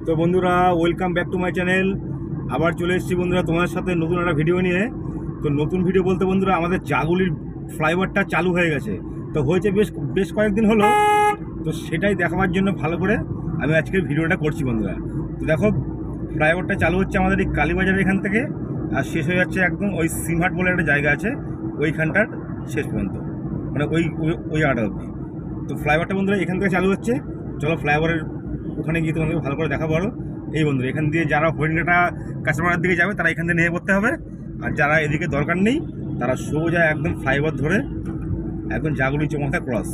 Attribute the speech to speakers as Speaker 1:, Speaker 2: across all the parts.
Speaker 1: তো বন্ধুরা, welcome back to my channel. আবার চলে এসেছি বন্ধুরা তোমাদের সাথে নতুন একটা ভিডিও নিয়ে। তো নতুন ভিডিও বলতে বন্ধুরা, আমাদের জাগুলির ফ্লাইওভারটা চালু হয়ে গেছে। তো হয়েছে বেশ কয়েকদিন হলো। তো সেটাই দেখাবার জন্য ভালো করে আমি আজকের ভিডিওটা করছি বন্ধুরা। তো দেখো, ফ্লাইওভারটা চালু হচ্ছে আমাদের এই কালীবাজার এখান থেকে, আর শেষ হয়ে যাচ্ছে একদম ওই সিমহাট বলে একটা জায়গা আছে ওইখানটার শেষ পর্যন্ত, মানে ওই জায়গাটা অবধি। তো ফ্লাইওভারটা বন্ধুরা এখান থেকে চালু হচ্ছে। চলো ফ্লাইওভারের ওখানে গিয়ে তোমাদেরকে ভালো করে দেখা পারো। এই বন্ধুরা, এখান দিয়ে যারা হরিণঘাটা কাঁচাপাড়ার দিকে যাবে তারা এখান থেকে নেমে পড়তে হবে, আর যারা এদিকে দরকার নেই তারা সোজা একদম ফ্লাইওভার ধরে একদম জাগুলি চৌমাথা ক্রস।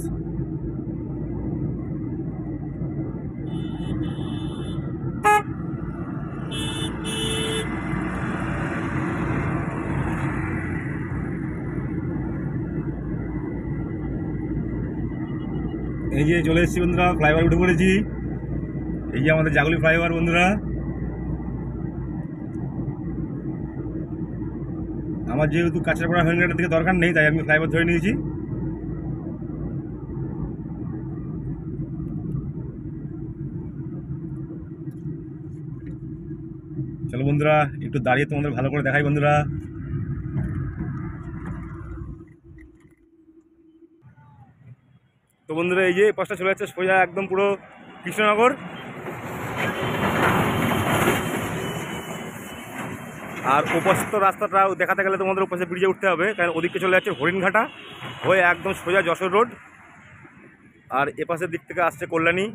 Speaker 1: এই যে চলে এসেছি বন্ধুরা, ফ্লাইওভার উঠে পড়েছি। এই যে আমাদের জাগুলি ফ্লাইওভার বন্ধুরা। আমার যেহেতু কাঁচরাপাড়া হরিণঘাটার দিকে দরকার নেই, তাই আমি ফ্লাইওভার ধরে নিয়েছি। চলো বন্ধুরা, একটু দাঁড়িয়ে তোমাদের ভালো করে দেখাই বন্ধুরা। তো বন্ধুরা, এই যে পাশটা চলে যাচ্ছে সোজা একদম পুরো কৃষ্ণনগর। আর উপস্থিত রাস্তাটা দেখাতে গেলে তোমাদের উপস্থিত ব্রিজে উঠতে হবে, কারণ ওদিকে চলে যাচ্ছে হরিণঘাটা হয়ে একদম সোজা যশোর রোড। আর এপাশের দিক থেকে আসছে কল্যাণী,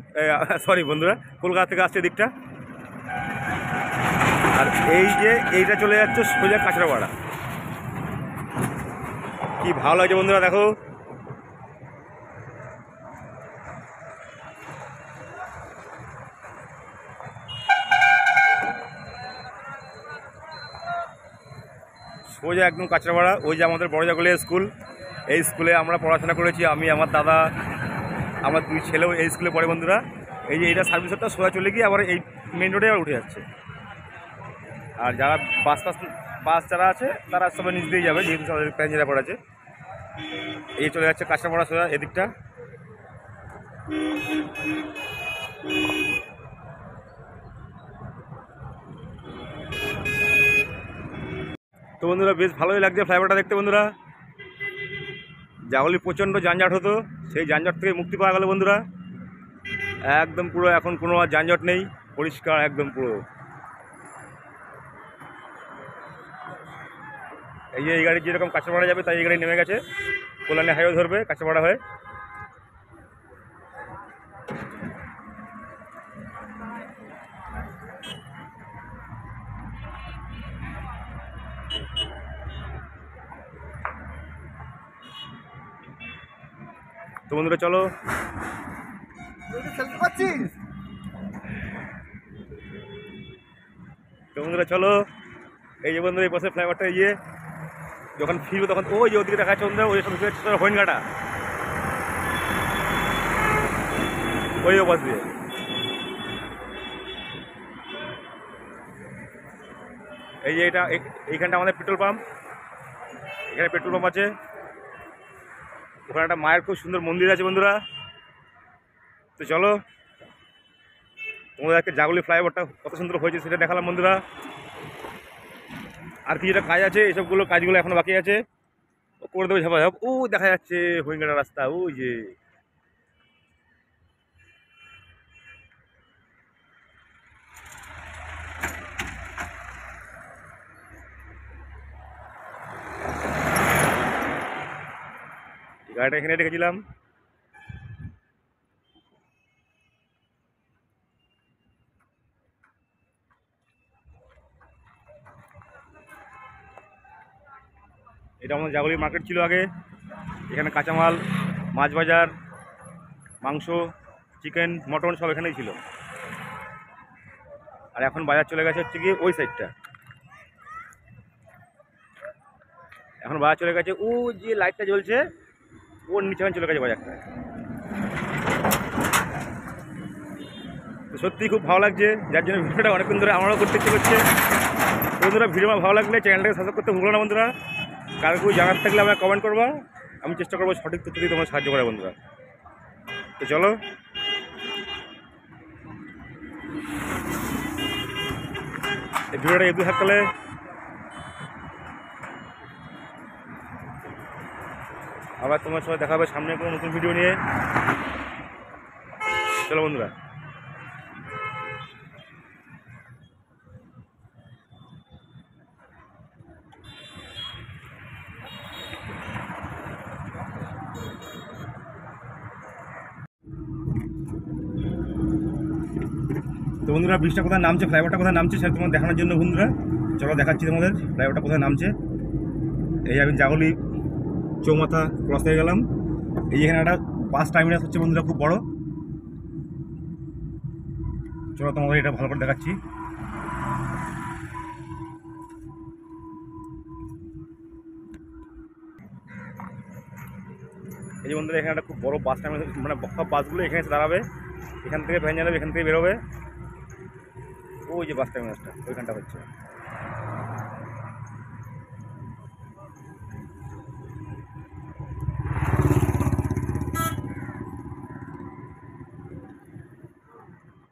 Speaker 1: সরি বন্ধুরা, কলকাতা থেকে আসছে দিকটা। আর এই যে এইটা চলে যাচ্ছে সোজা কাঁচরাপাড়া। কি ভালো লাগছে বন্ধুরা, দেখো। সোজা একদম কাঁচরাপাড়া। ওই যে আমাদের বড় জাগুলিয়া স্কুল, এই স্কুলে আমরা পড়াশোনা করেছি। আমি, আমার দাদা, আমার দুই ছেলেও এই স্কুলে পড়ে বন্ধুরা। এই যে এইটা সার্ভিস রোডটা সোজা চলে গিয়ে আবার এই মেন রোডে আবার উঠে যাচ্ছে। আর যারা বাস যারা আছে তারা সবাই নিচ দিয়ে যাবে, যেহেতু সবাই প্যাঞ্জেরা পড়ে আছে। এই চলে যাচ্ছে কাঁচরাপাড়া সোজা এদিকটা। তো বন্ধুরা, বেশ ভালোই লাগছে ফ্লাইওভারটা দেখতে বন্ধুরা। জাগুলি প্রচণ্ড যানজট হতো, সেই যানজট থেকে মুক্তি পাওয়া গেল বন্ধুরা। একদম পুরো এখন কোনো আর যানজট নেই, পরিষ্কার একদম পুরো। এই যে এই গাড়ি যেরকম কাঁচরাপাড়া যাবে, তাই এই গাড়ি নেমে গেছে, কল্যাণী হাইওয়ে ধরবে কাঁচরাপাড়া হয়ে। তো বন্ধুরা চলো, এই যে বন্ধুরা এই পাশে ফ্লাইওভারটা, ইয়ে যখন ফিরবে তখন ওই যে ওদিকে দেখা যাচ্ছে বন্ধুরা, ওই সব হরিণঘাটা ওই পাশ দিয়ে। এই যে এইখানটা আমাদের পেট্রোল পাম্প, এখানে পেট্রোল পাম্প আছে। ওখানে একটা মায়ের খুব সুন্দর মন্দির আছে বন্ধুরা। তো চলো, তোমাদের আজকে জাগুলি ফ্লাইওভারটা কত সুন্দর হয়েছে সেটা দেখালাম বন্ধুরা। আর কিছুটা কাজ আছে, এসবগুলো কাজগুলো এখনো বাকি আছে, করে দেবো ঝাপা ঝাপ। ও দেখা যাচ্ছে হরিণঘাটা রাস্তা, ওই যে। গাড়িটা এখানে রেখেছিলাম। এটা আমাদের জাগুলি মার্কেট ছিল আগে। এখানে কাঁচামাল, মাছ বাজার, মাংস, চিকেন, মটন সব এখানেই ছিল। আর এখন বাজার চলে গেছে হচ্ছে গিয়ে ওই সাইডটা। এখন বাজার চলে গেছে ও যে লাইটটা জ্বলছে ওর নিচে চলে গেছে বাজারটা। তো সত্যিই খুব ভালো লাগছে, যার জন্য ভিডিওটা অনেকক্ষণ ধরে আমারও করতে ইচ্ছে করছে। বন্ধুরা, ভিডিও ভালো লাগলে চ্যানেলটাকে সাবস্ক্রাইব করতে ভুলো না বন্ধুরা। কারো কেউ জানার থাকলে আমরা কমেন্ট করবা, আমি চেষ্টা করবো সঠিক তথ্য দিয়ে তোমার সাহায্য করা বন্ধুরা। তো চলো। এই ভিডিওটা একটু থাকলে আবার তোমার সবাই দেখা হবে সামনে কোনো নতুন ভিডিও নিয়ে। চলো বন্ধুরা। তো বন্ধুরা ব্রিজটা কোথায় নামছে, ফ্লাইওভারটা কোথায় নামছে সেটা তোমার দেখানোর জন্য বন্ধুরা চলো দেখাচ্ছি তোমাদের ফ্লাইওভারটা কোথায় নামছে। এই আমি জাগলি চৌমাথা ক্রস হয়ে গেলাম। এই এখানে একটা বাস টার্মিনাস হচ্ছে বন্ধুরা, খুব বড়। চলো তোমাদের এটা ভালো করে দেখাচ্ছি। এই যে বন্ধুরা এখানে একটা খুব বড় বাস টার্মিনাস, মানে সব বাসগুলো এখানে এসে দাঁড়াবে, এখান থেকে ভ্যান যাবে, এখান থেকে বেরোবে। ওই যে বাস টার্মিনাসটা ওইখানটা হচ্ছে।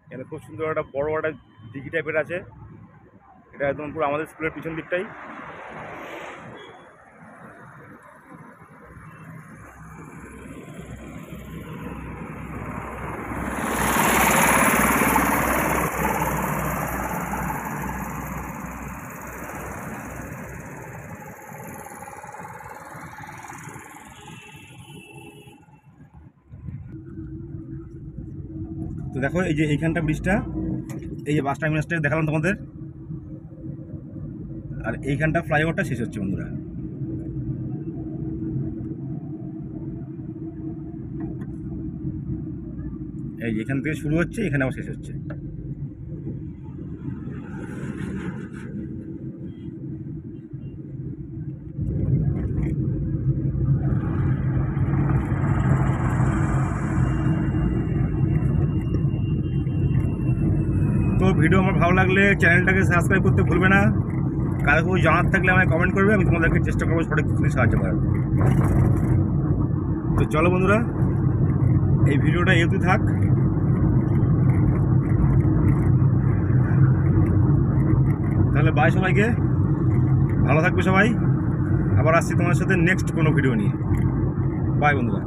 Speaker 1: এখানে খুব সুন্দর একটা বড় একটা দিঘি টাইপের আছে, এটা একদম পুরো আমাদের স্কুলের পিছন দিকটাই। তো দেখো এই যে এইখানটা ব্রিজটা, এই যে বাস টার্মিনাসটা দেখালাম তোমাদের, আর এইখানটা ফ্লাইওভারটা শেষ হচ্ছে বন্ধুরা। এই এখান থেকে শুরু হচ্ছে, এখানে আবার শেষ হচ্ছে। তো ভিডিও আমার ভালো লাগলে চ্যানেলটাকে সাবস্ক্রাইব করতে ভুলবে না। কারো কেউ জানার থাকলে আমায় কমেন্ট করবে, আমি তোমাদেরকে চেষ্টা করবো সঠিক সাহায্য করার। তো চলো বন্ধুরা, এই ভিডিওটা এতে থাক। তাহলে বাই সবাইকে, ভালো থাকবে সবাই। আবার আসছি তোমার সাথে নেক্সট কোনো ভিডিও নিয়ে। বাই বন্ধুরা।